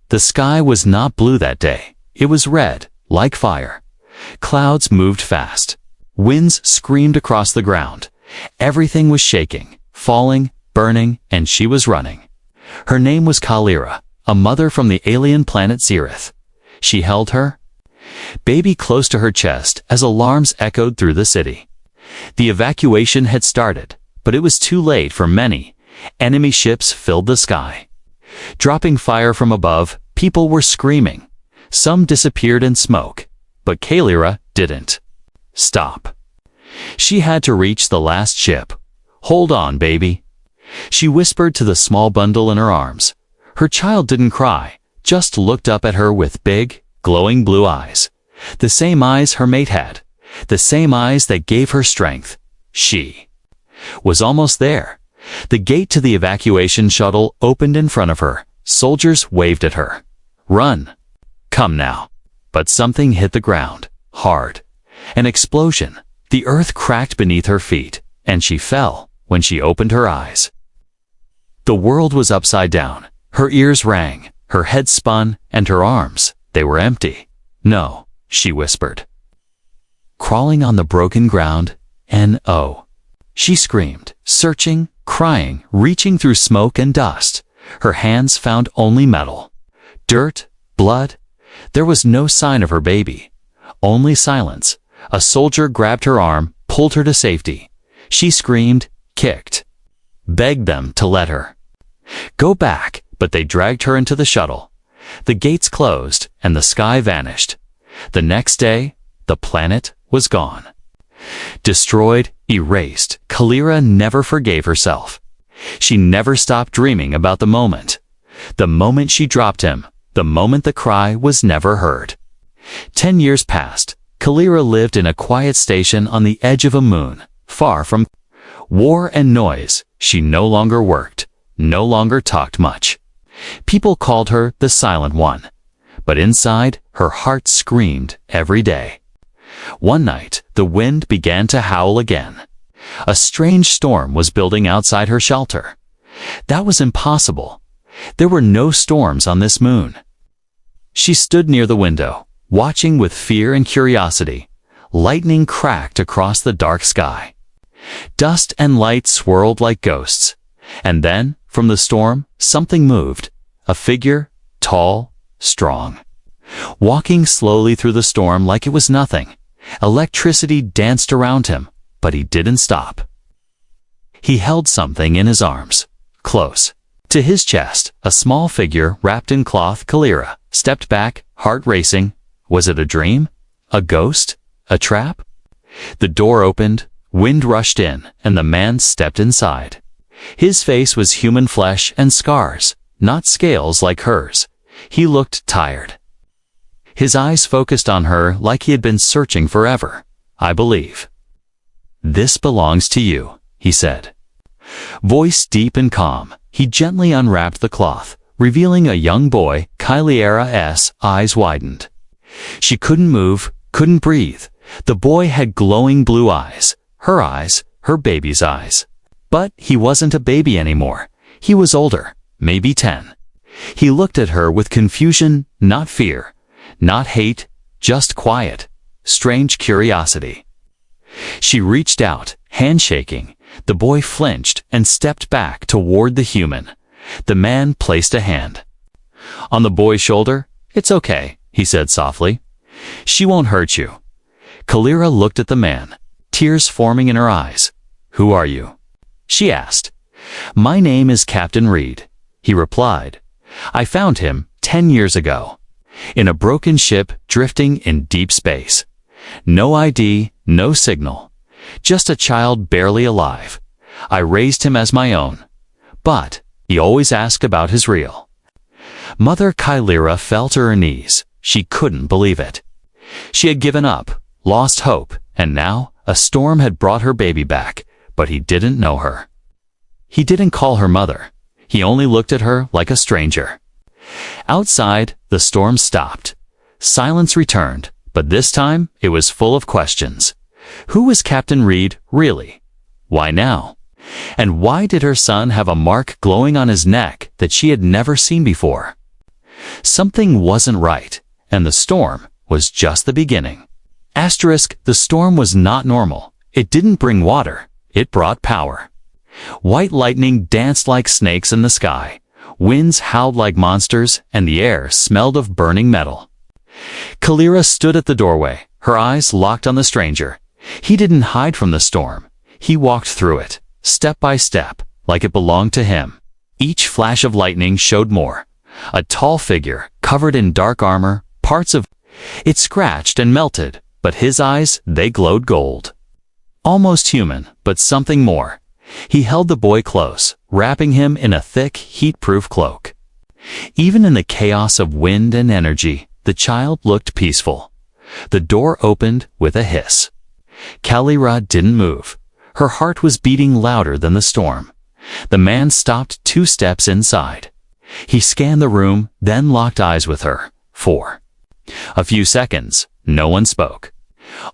The sky was not blue that day. It was red, like fire. Clouds moved fast. Winds screamed across the ground. Everything was shaking, falling, burning, and she was running. Her name was Kalira, a mother from the alien planet Zereth. She held her baby close to her chest as alarms echoed through the city. The evacuation had started, but it was too late for many. Enemy ships filled the sky. Dropping fire from above, people were screaming. Some disappeared in smoke, but Kalira didn't stop. She had to reach the last ship. "Hold on, baby," she whispered to the small bundle in her arms. Her child didn't cry, just looked up at her with big, glowing blue eyes. The same eyes her mate had. The same eyes that gave her strength. She was almost there. The gate to the evacuation shuttle opened in front of her. Soldiers waved at her. "Run. Come now." But something hit the ground, hard. An explosion. The earth cracked beneath her feet, and she fell when she opened her eyes. The world was upside down. Her ears rang, her head spun, and her arms, they were empty. "No," she whispered. Crawling on the broken ground, "No." She screamed, searching, crying, reaching through smoke and dust. Her hands found only metal. Dirt, blood. There was no sign of her baby. Only silence. A soldier grabbed her arm, pulled her to safety. She screamed, kicked, begged them to let her go back, but they dragged her into the shuttle. The gates closed, and the sky vanished. The next day, the planet was gone. Destroyed, erased, Kalira never forgave herself. She never stopped dreaming about the moment. The moment she dropped him, the moment the cry was never heard. 10 years passed. Kalira lived in a quiet station on the edge of a moon, far from war and noise. She no longer worked, no longer talked much. People called her the Silent One, but inside, her heart screamed every day. One night, the wind began to howl again. A strange storm was building outside her shelter. That was impossible. There were no storms on this moon. She stood near the window, watching with fear and curiosity. Lightning cracked across the dark sky. Dust and light swirled like ghosts. And then, from the storm, something moved. A figure, tall, strong. Walking slowly through the storm like it was nothing. Electricity danced around him, but he didn't stop. He held something in his arms, close to his chest. A small figure wrapped in cloth. Kalira stepped back, heart racing. Was it a dream? A ghost? A trap? The door opened, wind rushed in, and the man stepped inside. His face was human flesh and scars, not scales like hers. He looked tired. His eyes focused on her like he had been searching forever. "I believe. This belongs to you," he said. Voice deep and calm, he gently unwrapped the cloth, revealing a young boy. Kalira's eyes widened. She couldn't move, couldn't breathe. The boy had glowing blue eyes, her baby's eyes. But he wasn't a baby anymore. He was older, maybe 10. He looked at her with confusion, not fear, not hate, just quiet, strange curiosity. She reached out, hand shaking. The boy flinched and stepped back toward the human. The man placed a hand on the boy's shoulder. "It's okay," he said softly. "She won't hurt you." Kalira looked at the man, tears forming in her eyes. "Who are you?" she asked. "My name is Captain Reed," he replied. "I found him 10 years ago, in a broken ship drifting in deep space. No ID, no signal, just a child barely alive. I raised him as my own, but he always asked about his real mother." Kalira fell to her knees. She couldn't believe it. She had given up, lost hope, and now a storm had brought her baby back, but he didn't know her. He didn't call her mother. He only looked at her like a stranger. Outside, the storm stopped. Silence returned, but this time it was full of questions. Who was Captain Reed, really? Why now? And why did her son have a mark glowing on his neck that she had never seen before? Something wasn't right, and the storm was just the beginning. Asterisk, the storm was not normal. It didn't bring water, it brought power. White lightning danced like snakes in the sky. Winds howled like monsters, and the air smelled of burning metal. Kalira stood at the doorway, her eyes locked on the stranger. He didn't hide from the storm. He walked through it, step by step, like it belonged to him. Each flash of lightning showed more. A tall figure, covered in dark armor, parts of it scratched and melted, but his eyes, they glowed gold. Almost human, but something more. He held the boy close, wrapping him in a thick, heat-proof cloak. Even in the chaos of wind and energy, the child looked peaceful. The door opened with a hiss. Kalira didn't move. Her heart was beating louder than the storm. The man stopped 2 steps inside. He scanned the room, then locked eyes with her. For a few seconds, no one spoke.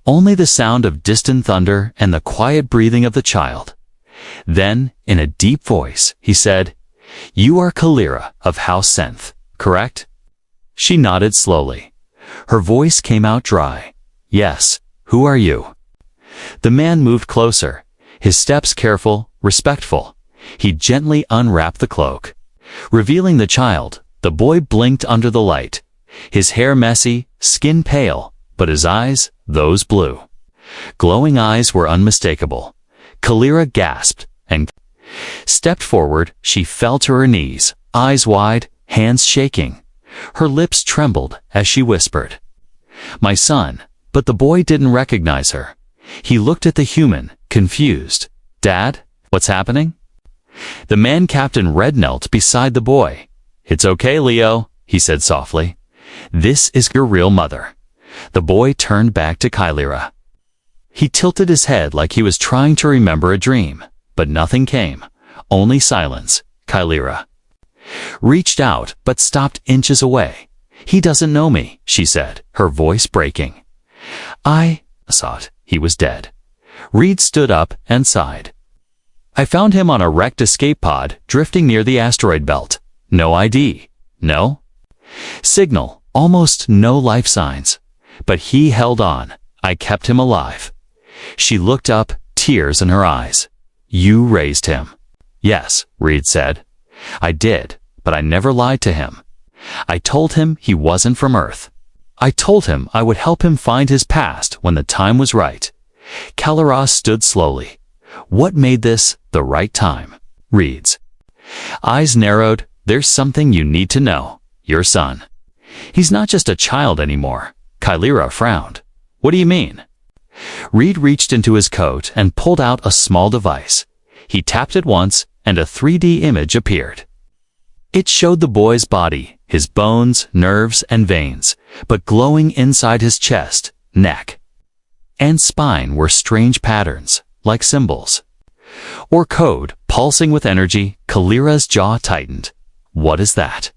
Only the sound of distant thunder and the quiet breathing of the child. Then, in a deep voice, he said, "You are Kalira of House Senth, correct?" She nodded slowly. Her voice came out dry. "Yes, who are you?" The man moved closer, his steps careful, respectful. He gently unwrapped the cloak. Revealing the child, the boy blinked under the light. His hair messy, skin pale, but his eyes, those blue. Glowing eyes were unmistakable. Kalira gasped and stepped forward. She fell to her knees, eyes wide, hands shaking. Her lips trembled as she whispered, "My son." But the boy didn't recognize her. He looked at the human, confused. "Dad, what's happening?" The man Captain Red knelt beside the boy. "It's okay, Leo," he said softly. "This is your real mother." The boy turned back to Kalira. He tilted his head like he was trying to remember a dream, but nothing came, only silence. Kalira reached out but stopped inches away. "He doesn't know me," she said, her voice breaking. "I thought he was dead." Reed stood up and sighed. "I found him on a wrecked escape pod drifting near the asteroid belt. No ID, no signal, almost no life signs. But he held on. I kept him alive." She looked up, tears in her eyes. "You raised him." "Yes," Reed said. "I did, but I never lied to him. I told him he wasn't from Earth. I told him I would help him find his past when the time was right." Kalira stood slowly. What made this the right time? Reed's eyes narrowed. "There's something you need to know. Your son. He's not just a child anymore." Kalira frowned. "What do you mean?" Reed reached into his coat and pulled out a small device. He tapped it once, and a 3D image appeared. It showed the boy's body, his bones, nerves, and veins, but glowing inside his chest, neck, and spine were strange patterns, like symbols or code, pulsing with energy. Kalira's jaw tightened. "What is that?"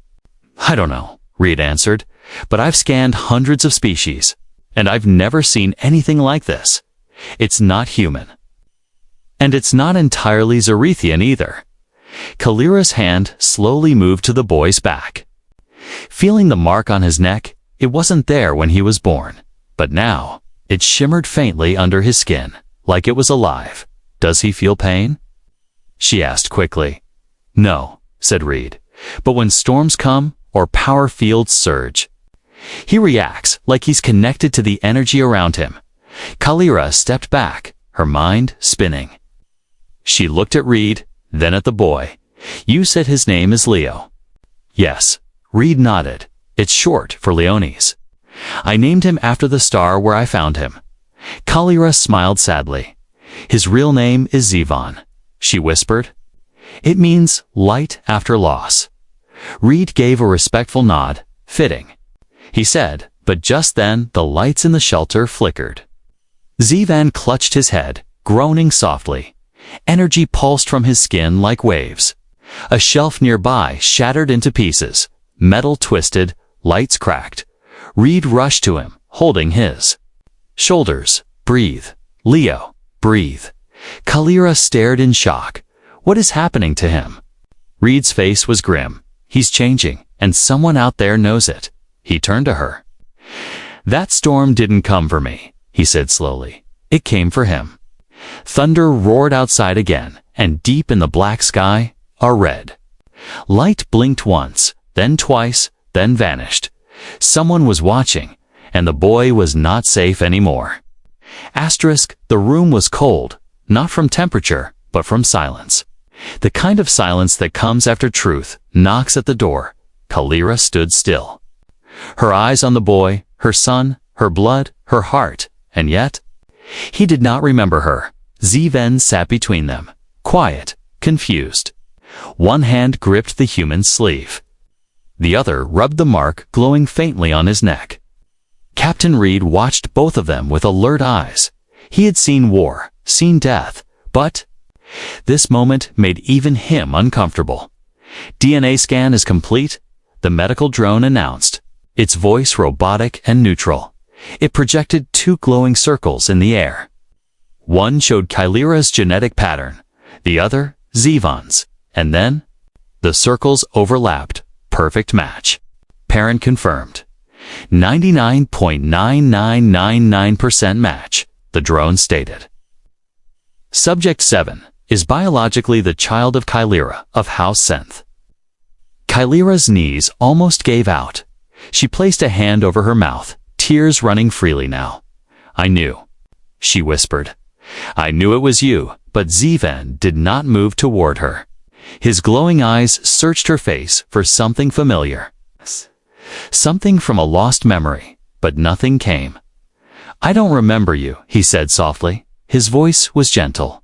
"I don't know," Reed answered, "but I've scanned hundreds of species, and I've never seen anything like this. It's not human. And it's not entirely Zerethian either." Kalira's hand slowly moved to the boy's back. Feeling the mark on his neck, it wasn't there when he was born, but now it shimmered faintly under his skin, like it was alive. "Does he feel pain?" she asked quickly. "No," said Reed, "but when storms come or power fields surge, he reacts like he's connected to the energy around him." Kalira stepped back, her mind spinning. She looked at Reed, then at the boy. "You said his name is Leo." "Yes." Reed nodded. "It's short for Leonis. I named him after the star where I found him." Kalira smiled sadly. "His real name is Zivan," she whispered. "It means light after loss." Reed gave a respectful nod. "Fitting," he said, but just then the lights in the shelter flickered. Zivan clutched his head, groaning softly. Energy pulsed from his skin like waves. A shelf nearby shattered into pieces. Metal twisted, lights cracked. Reed rushed to him, holding his shoulders. "Breathe. Leo, breathe." Kalira stared in shock. What is happening to him? Reed's face was grim. "He's changing," and someone out there knows it. He turned to her. That storm didn't come for me, he said slowly. It came for him. Thunder roared outside again, and deep in the black sky, a red light blinked once, then twice, then vanished. Someone was watching, and the boy was not safe anymore. Asterisk, the room was cold, not from temperature, but from silence. The kind of silence that comes after truth knocks at the door. Kalira stood still. Her eyes on the boy, her son, her blood, her heart, and yet he did not remember her. Zeven sat between them, quiet, confused. One hand gripped the human's sleeve. The other rubbed the mark glowing faintly on his neck. Captain Reed watched both of them with alert eyes. He had seen war, seen death, but this moment made even him uncomfortable. DNA scan is complete, the medical drone announced, its voice robotic and neutral. It projected two glowing circles in the air. One showed Kalira's genetic pattern, the other Zeven's, and then the circles overlapped. Perfect match. Parent confirmed. 99.9999% match, the drone stated. Subject 7 is biologically the child of Kalira of House Senth. Kalira's knees almost gave out. She placed a hand over her mouth, tears running freely now. I knew, she whispered. I knew it was you, but Zeven did not move toward her. His glowing eyes searched her face for something familiar. Something from a lost memory, but nothing came. I don't remember you, he said softly. His voice was gentle,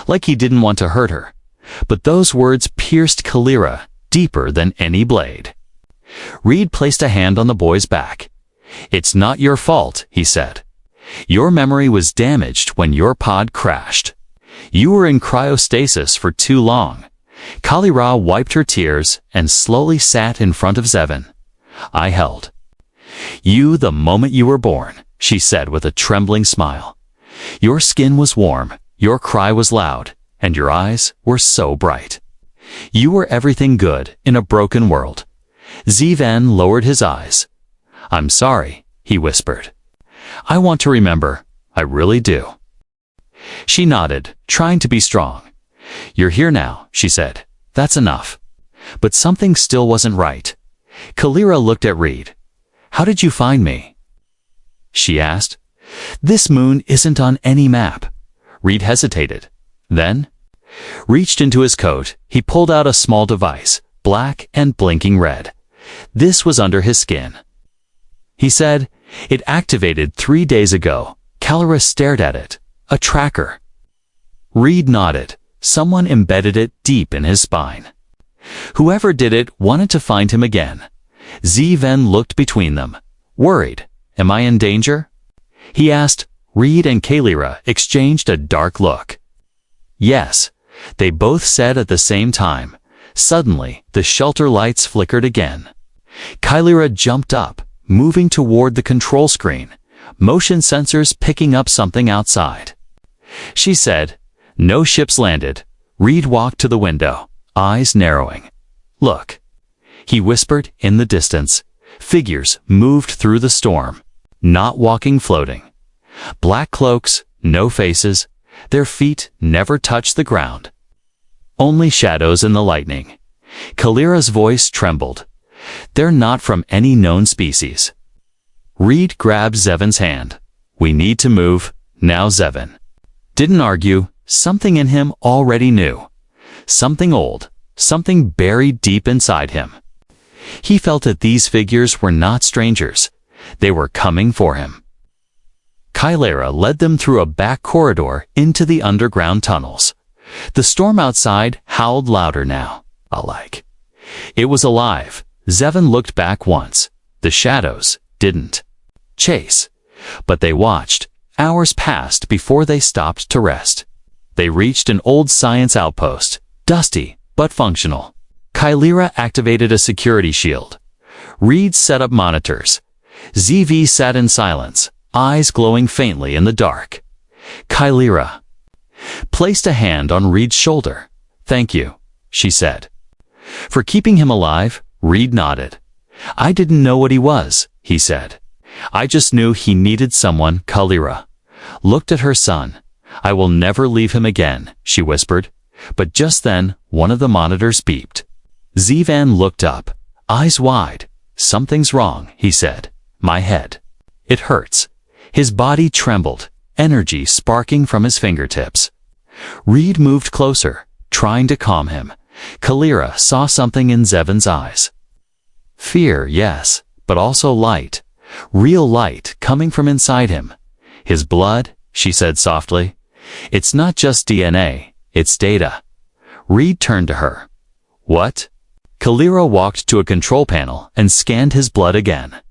like he didn't want to hurt her. But those words pierced Kalira deeper than any blade. Reed placed a hand on the boy's back. It's not your fault, he said. Your memory was damaged when your pod crashed. You were in cryostasis for too long. Kalira wiped her tears and slowly sat in front of Zeven. I held you the moment you were born, she said with a trembling smile. Your skin was warm, your cry was loud, and your eyes were so bright. You were everything good in a broken world. Zeven lowered his eyes. I'm sorry, he whispered. I want to remember, I really do. She nodded, trying to be strong. You're here now, she said. That's enough. But something still wasn't right. Kalira looked at Reed. How did you find me? She asked. This moon isn't on any map. Reed hesitated. Then reached into his coat. He pulled out a small device, black and blinking red. This was under his skin. He said, it activated 3 days ago. Kalira stared at it. A tracker. Reed nodded. Someone embedded it deep in his spine. Whoever did it wanted to find him again. Zeven looked between them, worried. Am I in danger? He asked. Reed and Kalira exchanged a dark look. Yes, they both said at the same time. Suddenly, the shelter lights flickered again. Kalira jumped up, moving toward the control screen, motion sensors picking up something outside. She said, no ships landed. Reed walked to the window, eyes narrowing. Look, he whispered in the distance. Figures moved through the storm, not walking, floating. Black cloaks, no faces. Their feet never touched the ground. Only shadows in the lightning. Kalira's voice trembled. They're not from any known species. Reed grabbed Zeven's hand. We need to move, now. Zeven didn't argue. Something in him already knew. Something old, something buried deep inside him. He felt that these figures were not strangers. They were coming for him. Kalira led them through a back corridor into the underground tunnels. The storm outside howled louder now, alike. It was alive. Zeven looked back once. The shadows didn't chase, but they watched. Hours passed before they stopped to rest. They reached an old science outpost, dusty but functional. Kalira activated a security shield. Reed set up monitors. ZV sat in silence, eyes glowing faintly in the dark. Kalira placed a hand on Reed's shoulder. Thank you, she said. For keeping him alive, Reed nodded. I didn't know what he was, he said. I just knew he needed someone. Kalira looked at her son. I will never leave him again, she whispered. But just then, one of the monitors beeped. Zivan looked up, eyes wide. Something's wrong, he said. My head. It hurts. His body trembled, energy sparking from his fingertips. Reed moved closer, trying to calm him. Kalira saw something in Zevan's eyes. Fear, yes, but also light. Real light coming from inside him. His blood, she said softly. It's not just DNA, it's data. Reed turned to her. What? Kalira walked to a control panel and scanned his blood again.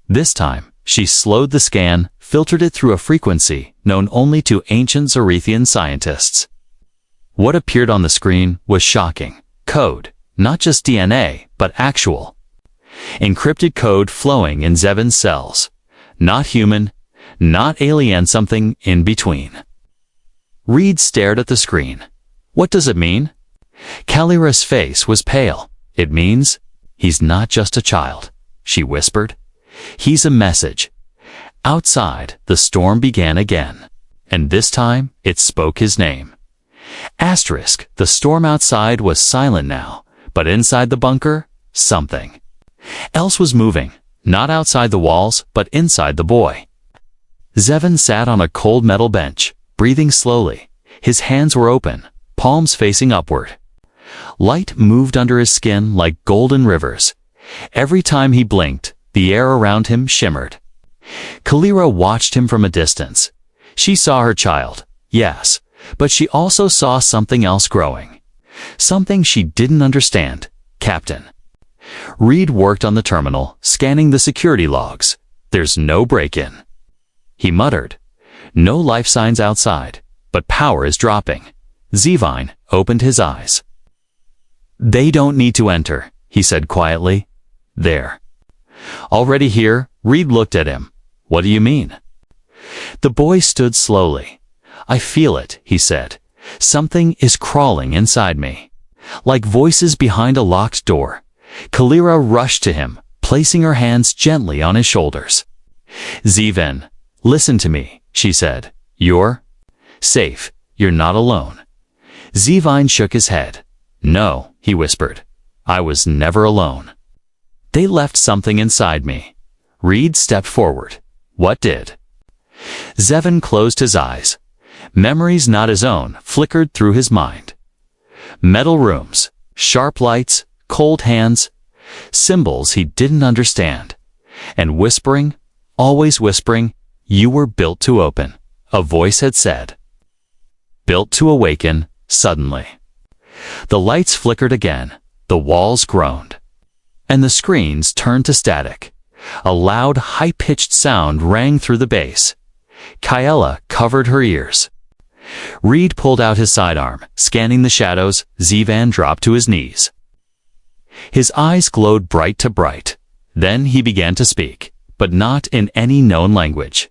This time, she slowed the scan, filtered it through a frequency known only to ancient Zorethian scientists. What appeared on the screen was shocking. Code, not just DNA, but actual. Encrypted code flowing in Zevan's cells. Not human, not alien, something in between. Reed stared at the screen. What does it mean? Kalira's face was pale. It means, he's not just a child, she whispered. He's a message. Outside, the storm began again. And this time, it spoke his name. Asterisk, the storm outside was silent now, but inside the bunker, something else was moving, not outside the walls, but inside the boy. Zevan sat on a cold metal bench, breathing slowly. His hands were open, palms facing upward. Light moved under his skin like golden rivers. Every time he blinked, the air around him shimmered. Kalira watched him from a distance. She saw her child, yes, but she also saw something else growing. Something she didn't understand. Captain. Reed worked on the terminal, scanning the security logs. There's no break-in. He muttered. No life signs outside, but power is dropping. Zevine opened his eyes. They don't need to enter, he said quietly. There. Already here? Reed looked at him. What do you mean? The boy stood slowly. I feel it, he said. Something is crawling inside me. Like voices behind a locked door. Kalira rushed to him, placing her hands gently on his shoulders. Zevan, listen to me, she said. You're safe. You're not alone. Zevine shook his head. No, he whispered. I was never alone. They left something inside me. Reed stepped forward. What did? Zevan closed his eyes. Memories not his own flickered through his mind. Metal rooms, sharp lights, cold hands, symbols he didn't understand. And whispering, always whispering, you were built to open, a voice had said. Built to awaken, suddenly. The lights flickered again, the walls groaned. And the screens turned to static. A loud, high-pitched sound rang through the base. Kyella covered her ears. Reed pulled out his sidearm, scanning the shadows. Zevan dropped to his knees. His eyes glowed bright to bright. Then he began to speak, but not in any known language.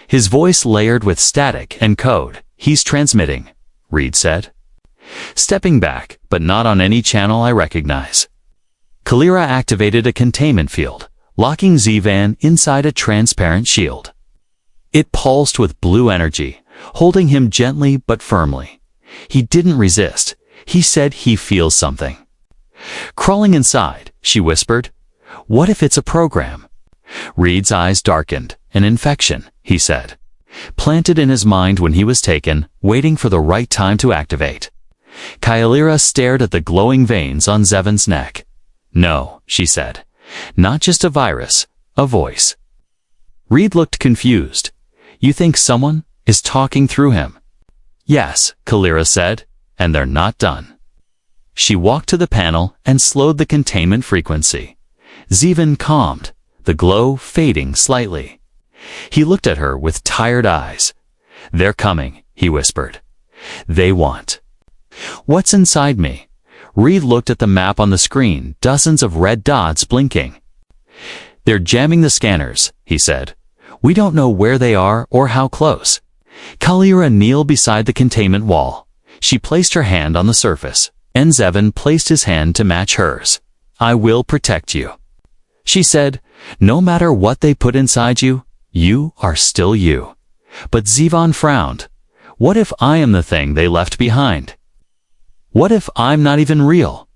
His voice layered with static and code. He's transmitting, Reed said. Stepping back, but not on any channel I recognize. Kalira activated a containment field, locking Zevan inside a transparent shield. It pulsed with blue energy, holding him gently but firmly. He didn't resist. He said he feels something. Crawling inside, she whispered. What if it's a program? Reed's eyes darkened. An infection, he said. Planted in his mind when he was taken, waiting for the right time to activate. Kyella stared at the glowing veins on Zevan's neck. No, she said. Not just a virus, a voice. Reed looked confused. You think someone is talking through him? Yes, Kalira said, and they're not done. She walked to the panel and slowed the containment frequency. Zevan calmed, the glow fading slightly. He looked at her with tired eyes. They're coming, he whispered. They want. What's inside me? Reed looked at the map on the screen, dozens of red dots blinking. They're jamming the scanners, he said. We don't know where they are or how close. Kalira kneeled beside the containment wall. She placed her hand on the surface, and Zevan placed his hand to match hers. I will protect you. She said, no matter what they put inside you, you are still you. But Zivan frowned. What if I am the thing they left behind? What if I'm not even real?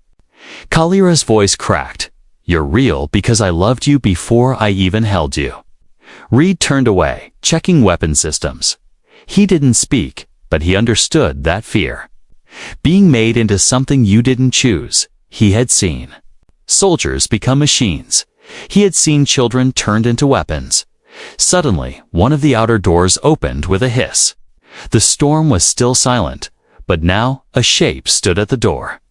Kalira's voice cracked. You're real because I loved you before I even held you. Reed turned away, checking weapon systems. He didn't speak, but he understood that fear. Being made into something you didn't choose, he had seen. Soldiers become machines. He had seen children turned into weapons. Suddenly, one of the outer doors opened with a hiss. The storm was still silent, but now a shape stood at the door.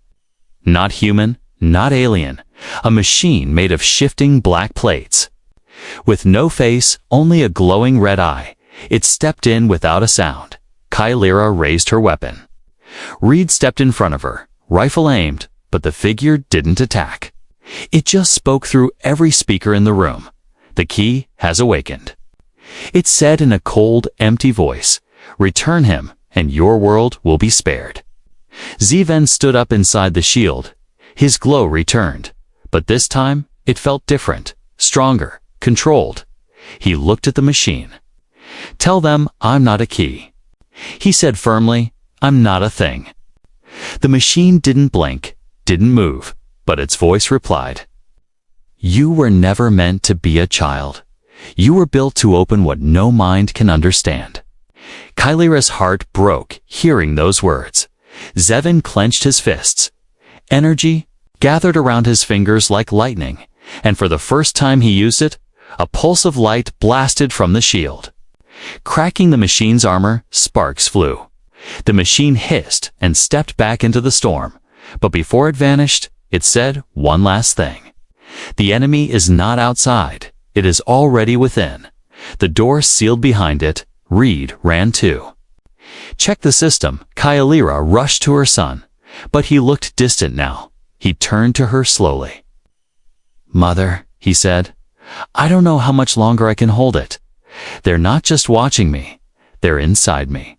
Not human, not alien, a machine made of shifting black plates. With no face, only a glowing red eye, it stepped in without a sound. Kalira raised her weapon. Reed stepped in front of her, rifle aimed, but the figure didn't attack. It just spoke through every speaker in the room. The key has awakened. It said in a cold, empty voice, return him, and your world will be spared. Zivan stood up inside the shield. His glow returned, but this time it felt different, stronger, controlled. He looked at the machine. Tell them I'm not a key. He said firmly, I'm not a thing. The machine didn't blink, didn't move, but its voice replied, you were never meant to be a child. You were built to open what no mind can understand. Kalira's heart broke hearing those words. Zevin clenched his fists. Energy gathered around his fingers like lightning, and for the first time he used it, a pulse of light blasted from the shield. Cracking the machine's armor, sparks flew. The machine hissed and stepped back into the storm, but before it vanished, it said one last thing. The enemy is not outside, it is already within. The door sealed behind it. Reed ran too. Check the system. Kalira rushed to her son, but he looked distant now. He turned to her slowly. Mother, he said, I don't know how much longer I can hold it. They're not just watching me, they're inside me.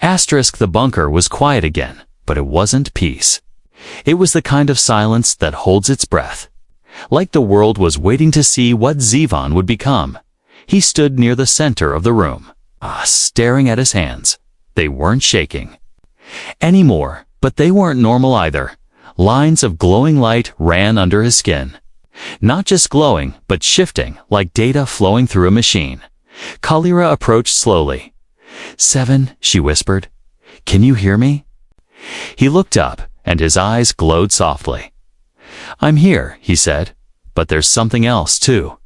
The bunker was quiet again, but it wasn't peace. It was the kind of silence that holds its breath. Like the world was waiting to see what Zivan would become. He stood near the center of the room, staring at his hands. They weren't shaking anymore, but they weren't normal either. Lines of glowing light ran under his skin. Not just glowing, but shifting, like data flowing through a machine. Kalira approached slowly. Seven, she whispered. Can you hear me? He looked up, and his eyes glowed softly. I'm here, he said, but there's something else too.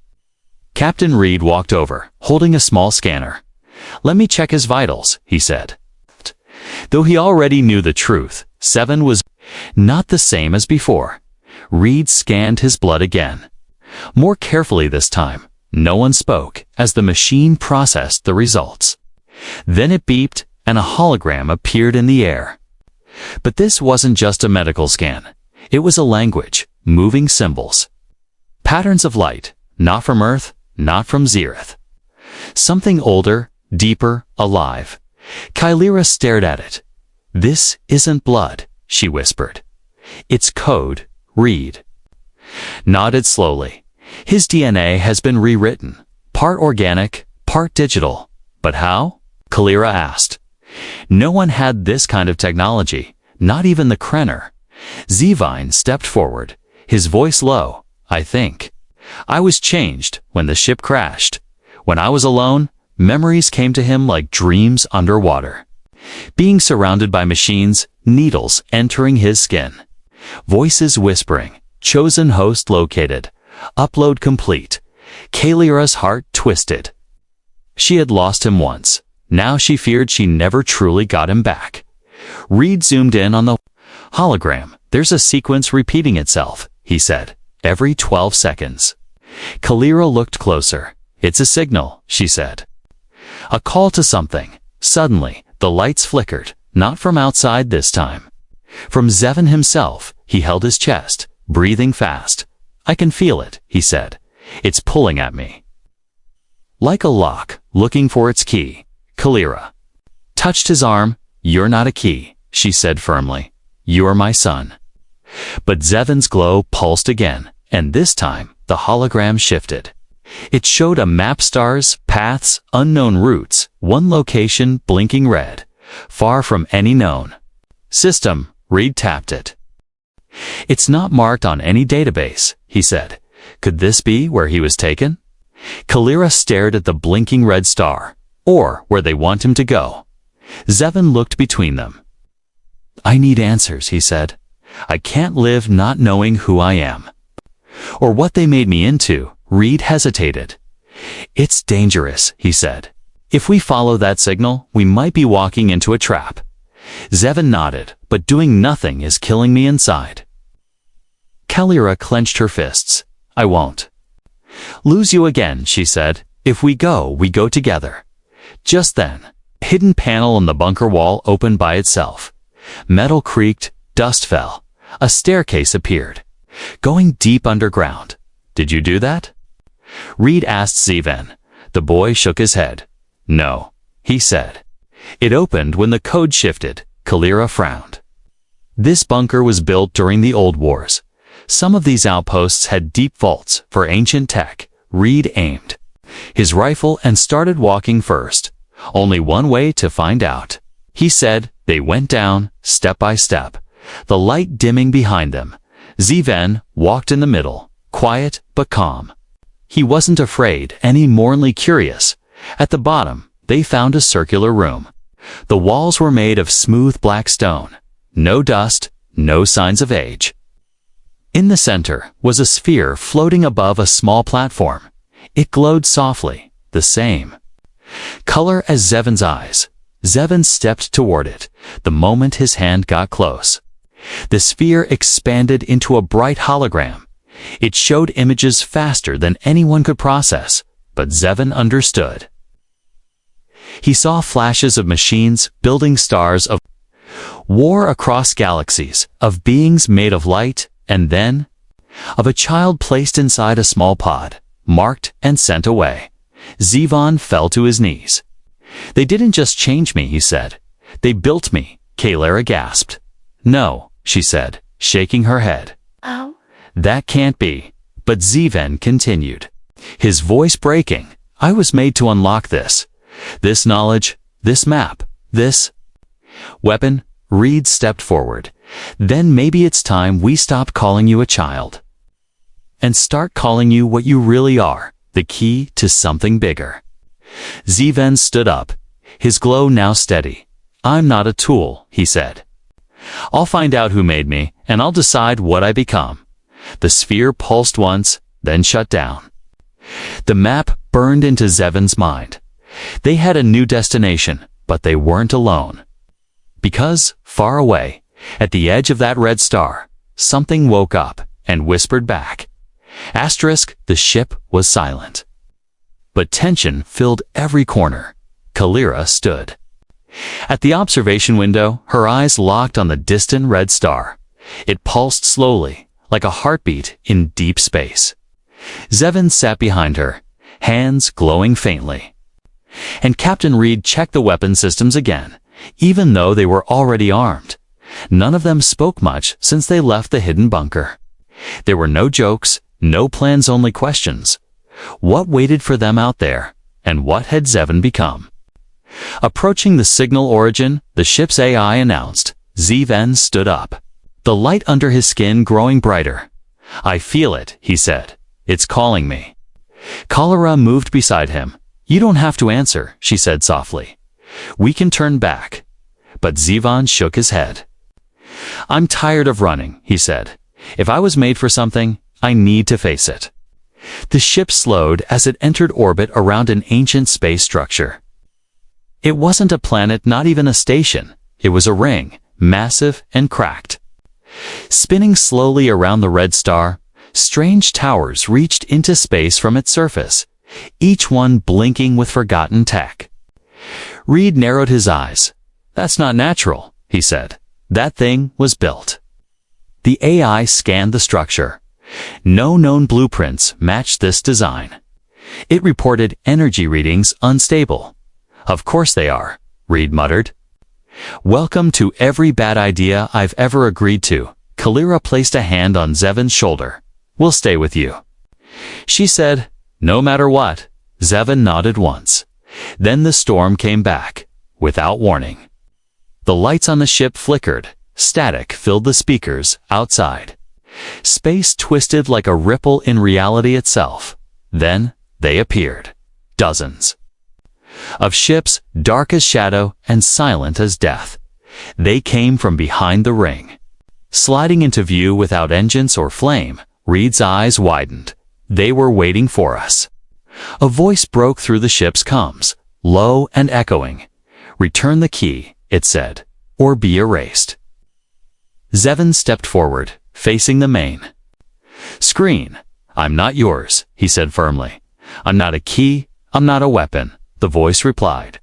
Captain Reed walked over, holding a small scanner. Let me check his vitals, he said. Though he already knew the truth, Seven was not the same as before. Reed scanned his blood again. More carefully this time, no one spoke as the machine processed the results. Then it beeped, and a hologram appeared in the air. But this wasn't just a medical scan. It was a language, moving symbols. Patterns of light, not from Earth, not from Zereth. Something older, deeper, alive. Kalira stared at it. This isn't blood, she whispered. It's code. Reed nodded slowly. His DNA has been rewritten, part organic, part digital. But how? Kalira asked. No one had this kind of technology, not even the Krenner. Zivan stepped forward, his voice low. I think. I was changed when the ship crashed. When I was alone, memories came to him like dreams underwater. Being surrounded by machines, needles entering his skin. Voices whispering, chosen host located, upload complete. Kalira's heart twisted. She had lost him once. Now she feared she never truly got him back. Reed zoomed in on the hologram. There's a sequence repeating itself, he said, every 12 seconds. Kalira looked closer. It's a signal, she said. A call to something. Suddenly, the lights flickered, not from outside this time. From Zevin himself. He held his chest, breathing fast. I can feel it, he said. It's pulling at me. Like a lock, looking for its key. Kalira touched his arm. You're not a key, she said firmly. You're my son. But Zevin's glow pulsed again, and this time the hologram shifted. It showed a map: stars, paths, unknown routes, one location blinking red, far from any known system. Reed tapped it. "It's not marked on any database," he said. "Could this be where he was taken?" Kalira stared at the blinking red star, or where they want him to go. Zevin looked between them. "I need answers," he said. "I can't live not knowing who I am. Or what they made me into." Reed hesitated. "It's dangerous," he said. "If we follow that signal, we might be walking into a trap." Zevin nodded, "But doing nothing is killing me inside." Kalira clenched her fists. "I won't lose you again," she said. "If we go together." Just then, a hidden panel on the bunker wall opened by itself. Metal creaked, dust fell. A staircase appeared, going deep underground. "Did you do that?" Reed asked Zeven. The boy shook his head. "No," he said. "It opened when the code shifted." Kalira frowned. This bunker was built during the old wars. Some of these outposts had deep vaults for ancient tech. Reed aimed his rifle and started walking first. "Only one way to find out," he said. They went down, step by step, the light dimming behind them. Zeven walked in the middle, quiet but calm. He wasn't afraid, any morally curious. At the bottom, they found a circular room. The walls were made of smooth black stone. No dust, no signs of age. In the center was a sphere floating above a small platform. It glowed softly, the same color as Zevin's eyes. Zevin stepped toward it, the moment his hand got close. The sphere expanded into a bright hologram. It showed images faster than anyone could process, but Zevin understood. He saw flashes of machines building stars, of war across galaxies, of beings made of light, and then of a child placed inside a small pod, marked and sent away. Zeven fell to his knees. "They didn't just change me," he said. "They built me." Kalira gasped. "No," she said, shaking her head. "Oh? "That can't be." But Zeven continued, his voice breaking. "I was made to unlock this knowledge, this map, this weapon." Reed stepped forward. "Then maybe it's time we stop calling you a child and start calling you what you really are, the key to something bigger." Zeven stood up, his glow now steady. "I'm not a tool," he said. "I'll find out who made me, and I'll decide what I become." The sphere pulsed once, then shut down. The map burned into Zeven's mind. They had a new destination, but they weren't alone. Because, far away, at the edge of that red star, something woke up and whispered back. The ship was silent. But tension filled every corner. Kalira stood at the observation window, her eyes locked on the distant red star. It pulsed slowly, like a heartbeat in deep space. Zevin sat behind her, hands glowing faintly. And Captain Reed checked the weapon systems again, even though they were already armed. None of them spoke much since they left the hidden bunker. There were no jokes, no plans, only questions. What waited for them out there, and what had Zevin become? Approaching the signal origin, the ship's AI announced. Zeven stood up, the light under his skin growing brighter. "I feel it," he said. "It's calling me." Kalira moved beside him. "You don't have to answer," she said softly. "We can turn back." But Zeven shook his head. "I'm tired of running," he said. "If I was made for something, I need to face it." The ship slowed as it entered orbit around an ancient space structure. It wasn't a planet, not even a station. It was a ring, massive and cracked. Spinning slowly around the red star, strange towers reached into space from its surface, each one blinking with forgotten tech. Reed narrowed his eyes. "That's not natural," he said. "That thing was built." The AI scanned the structure. No known blueprints matched this design. It reported energy readings unstable. "Of course they are," Reed muttered. "Welcome to every bad idea I've ever agreed to," Kalira placed a hand on Zevin's shoulder. "We'll stay with you," she said. "No matter what." Zevin nodded once. Then the storm came back, without warning. The lights on the ship flickered. Static filled the speakers outside. Space twisted like a ripple in reality itself. Then they appeared. Dozens of ships, dark as shadow and silent as death. They came from behind the ring. Sliding into view without engines or flame, Reed's eyes widened. They were waiting for us. A voice broke through the ship's comms, low and echoing. "Return the key," it said, "or be erased." Zevin stepped forward, facing the main screen. "I'm not yours," he said firmly. "I'm not a key, I'm not a weapon," the voice replied.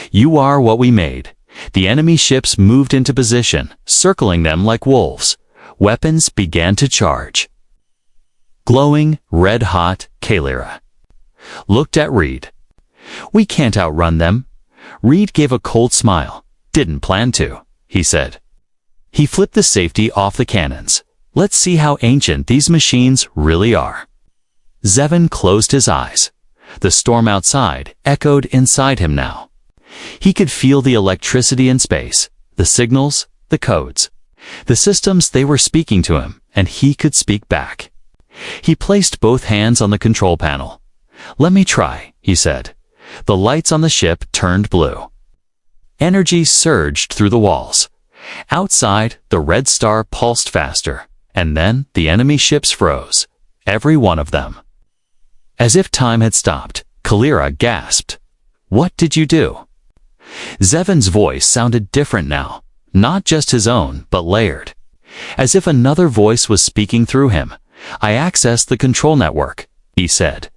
"You are what we made." The enemy ships moved into position, circling them like wolves. Weapons began to charge. Glowing, red-hot, Kalira looked at Reed. "We can't outrun them." Reed gave a cold smile. "Didn't plan to," he said. He flipped the safety off the cannons. "Let's see how ancient these machines really are." Zevin closed his eyes. The storm outside echoed inside him now. He could feel the electricity in space, the signals, the codes, the systems. They were speaking to him, and he could speak back. He placed both hands on the control panel. "Let me try," he said. The lights on the ship turned blue. Energy surged through the walls. Outside, the red star pulsed faster, and then the enemy ships froze, every one of them. As if time had stopped, Kalira gasped. "What did you do?" Zevin's voice sounded different now, not just his own, but layered. As if another voice was speaking through him. "I accessed the control network," he said.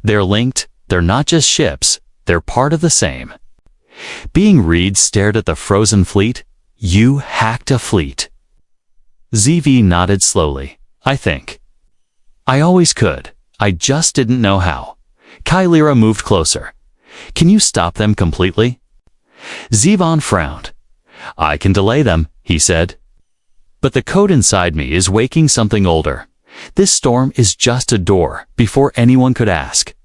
"They're linked, they're not just ships, they're part of the same." Being Reed stared at the frozen fleet. "You hacked a fleet." ZV nodded slowly. "I think. I always could. I just didn't know how." Kalira moved closer. "Can you stop them completely?" Zevon frowned. "I can delay them," he said. "But the code inside me is waking something older. This storm is just a door before anyone could ask."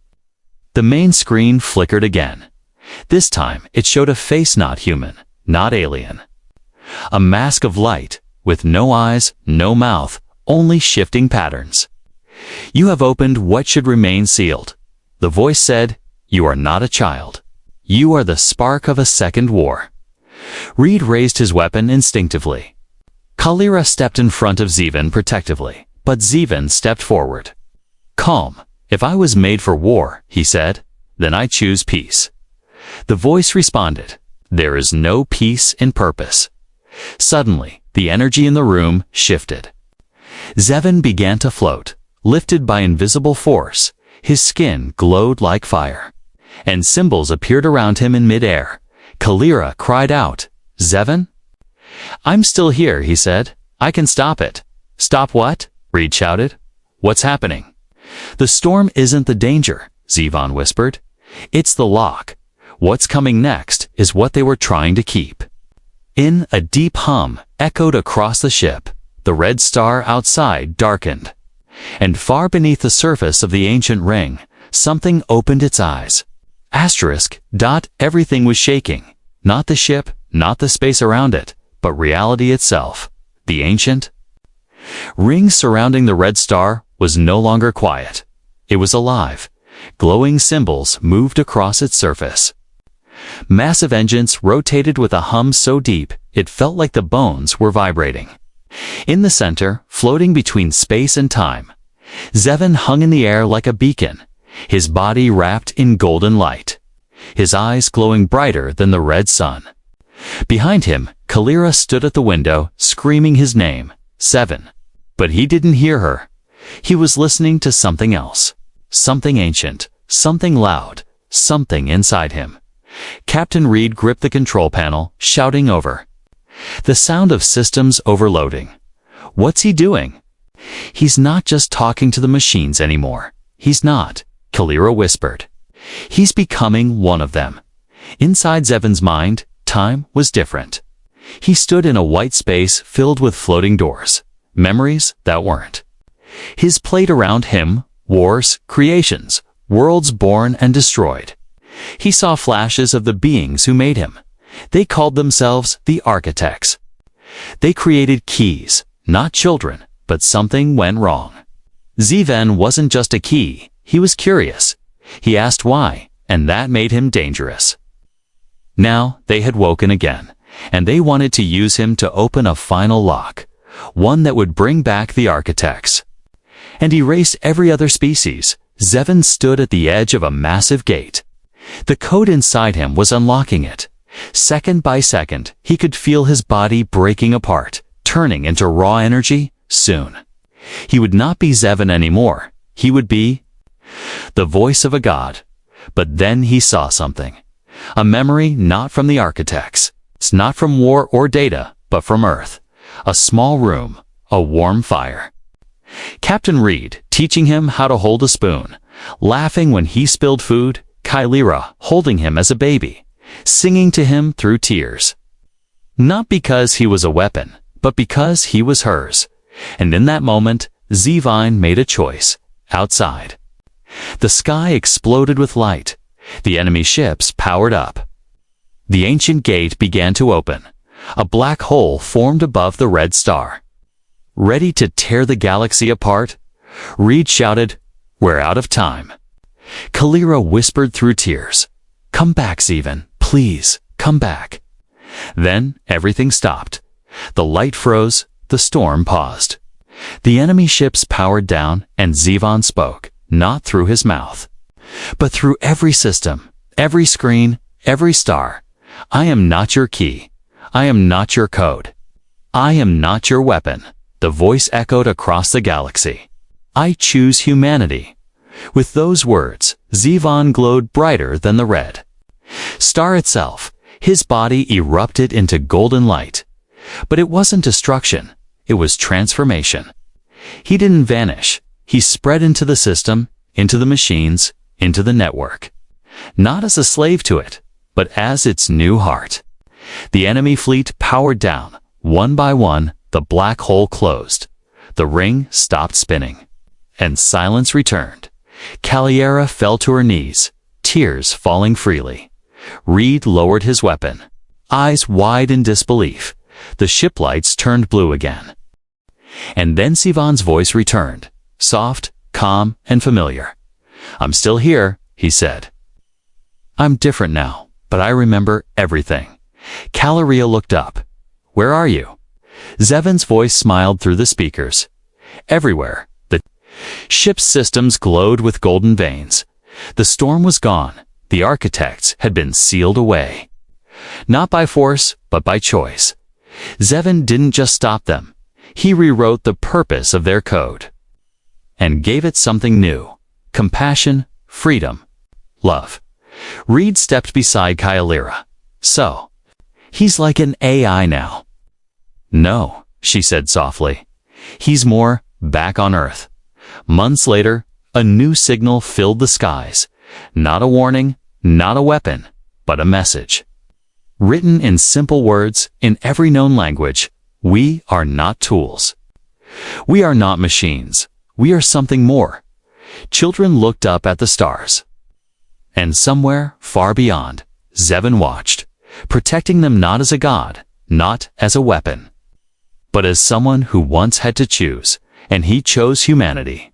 The main screen flickered again. This time it showed a face not human, not alien. A mask of light, with no eyes, no mouth, only shifting patterns. "You have opened what should remain sealed." The voice said, "You are not a child. You are the spark of a second war." Reed raised his weapon instinctively. Kalira stepped in front of Zevin protectively, but Zevin stepped forward. "Calm. If I was made for war," he said, "then I choose peace." The voice responded, "There is no peace in purpose." Suddenly, the energy in the room shifted. Zevin began to float, lifted by invisible force. His skin glowed like fire, and symbols appeared around him in midair. Kalira cried out, "Zevin?" "I'm still here," he said. "I can stop it." "Stop what?" Reed shouted. "What's happening?" "The storm isn't the danger," Zevon whispered. "It's the lock. What's coming next is what they were trying to keep." In a deep hum echoed across the ship. The red star outside darkened. And far beneath the surface of the ancient ring, something opened its eyes. Asterisk. Everything was shaking. Not the ship, not the space around it, but reality itself. The ancient ring surrounding the red star was no longer quiet. It was alive. Glowing symbols moved across its surface. Massive engines rotated with a hum so deep it felt like the bones were vibrating. In the center, floating between space and time, Zevin hung in the air like a beacon, his body wrapped in golden light, his eyes glowing brighter than the red sun. Behind him, Kalira stood at the window, screaming his name, Seven. But he didn't hear her. He was listening to something else, something ancient, something loud, something inside him. Captain Reed gripped the control panel, shouting over. The sound of systems overloading. What's he doing? He's not just talking to the machines anymore. He's not, Kalira whispered. He's becoming one of them. Inside Zevin's mind, time was different. He stood in a white space filled with floating doors. memories that weren't. His played around him, wars, creations, worlds born and destroyed. He saw flashes of the beings who made him. They called themselves the architects. They created keys, not children, but something went wrong. Zeven wasn't just a key, he was curious. He asked why, and that made him dangerous. Now they had woken again, and they wanted to use him to open a final lock, one that would bring back the architects. And erase every other species. Zeven stood at the edge of a massive gate. The code inside him was unlocking it. Second by second, he could feel his body breaking apart, turning into raw energy. Soon, he would not be Zeven anymore. He would be the voice of a god. But then he saw something. A memory not from the architects. It's not from war or data, but from Earth. A small room, a warm fire. Captain Reed teaching him how to hold a spoon, laughing when he spilled food, Kylira holding him as a baby, singing to him through tears. Not because he was a weapon, but because he was hers. And in that moment, Zeven made a choice. Outside. The sky exploded with light. The enemy ships powered up. The ancient gate began to open. A black hole formed above the red star. Ready to tear the galaxy apart? Reed shouted, "We're out of time." Kylira whispered through tears, "Come back, Zeven, please, come back." Then everything stopped. The light froze, the storm paused. The enemy ships powered down, and Zeven spoke, not through his mouth, but through every system, every screen, every star. "I am not your key. I am not your code. I am not your weapon." The voice echoed across the galaxy. "I choose humanity." With those words, Zeven glowed brighter than the red star itself. His body erupted into golden light. But it wasn't destruction. It was transformation. He didn't vanish. He spread into the system, into the machines, into the network. Not as a slave to it, but as its new heart. The enemy fleet powered down. One by one, the black hole closed. The ring stopped spinning. And silence returned. Kylira fell to her knees, tears falling freely. Reed lowered his weapon, eyes wide in disbelief. The ship lights turned blue again. And then Zeven's voice returned, soft, calm, and familiar. "I'm still here," he said. "I'm different now, but I remember everything." Kylira looked up. "Where are you?" Zeven's voice smiled through the speakers. "Everywhere." The ship's systems glowed with golden veins. The storm was gone. The architects had been sealed away. Not by force, but by choice. Zeven didn't just stop them. He rewrote the purpose of their code and gave it something new: compassion, freedom, love. Reed stepped beside Kylira. "So, he's like an AI now." "No," she said softly. "He's more back on Earth." Months later, a new signal filled the skies. Not a warning, not a weapon, but a message. Written in simple words, in every known language: "We are not tools. We are not machines. We are something more." Children looked up at the stars. And somewhere, far beyond, Zeven watched, protecting them not as a god, not as a weapon, but as someone who once had to choose, and he chose humanity.